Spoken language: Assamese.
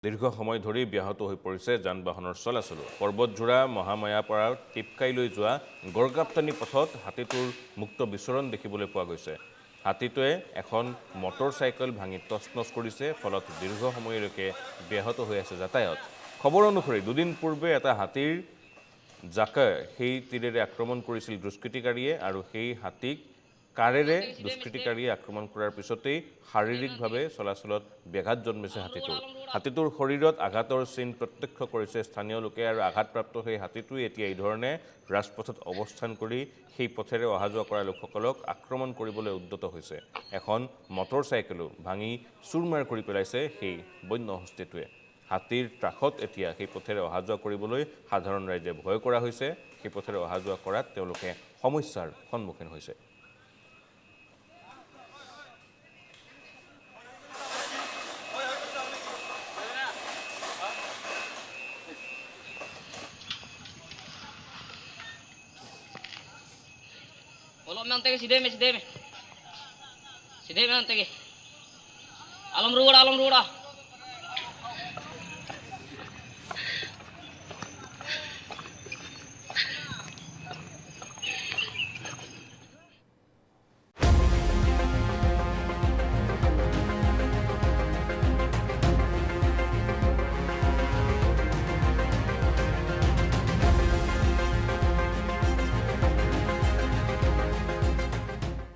দীৰ্ঘ সময় ধৰি ব্যাহত হৈ পৰিছে যান বাহনৰ চলাচলো পৰ্বতজোৰা মহামায়াৰ পৰা টিপকাইলৈ যোৱা গড়গাপ্তানি পথত হাতীটোৰ মুক্ত বিচৰণ দেখিবলৈ পোৱা গৈছে হাতীটোৱে এখন মটৰচাইকেল ভাঙি তছনছ কৰিছে ফলত দীৰ্ঘ সময়লৈকে ব্যাহত হৈ আছে যাতায়াত খবৰ অনুসৰি দুদিন পূৰ্বে এটা হাতীৰ জাকে সেই তীৰেৰে আক্ৰমণ কৰিছিল দুষ্কৃতিকাৰীয়ে আৰু সেই হাতীক কাৰেৰে দুষ্কৃতিকাৰীয়ে আক্ৰমণ কৰাৰ পিছতেই শাৰীৰিকভাৱে চলাচলত ব্যাঘাত জন্মিছে হাতীটোৰ শৰীৰত আঘাতৰ চিন প্ৰত্যক্ষ কৰিছে স্থানীয় লোকে আৰু আঘাতপ্ৰাপ্ত সেই হাতীটোৱে এতিয়া এই ধৰণে ৰাজপথত অৱস্থান কৰি সেই পথেৰে অহা যোৱা কৰা লোকসকলক আক্ৰমণ কৰিবলৈ উদ্যত হৈছে এখন মটৰচাইকেলো ভাঙি চুৰমাৰ কৰি পেলাইছে সেই বন্য হস্তীটোৱে হাতীৰ ত্ৰাসত এতিয়া সেই পথেৰে অহা যোৱা কৰিবলৈ সাধাৰণ ৰাইজে ভয় কৰা হৈছে সেই পথেৰে অহা যোৱা কৰাত তেওঁলোকে সমস্যাৰ সন্মুখীন হৈছে Belum nanti sideme. Sideme nanti. Alam ruda.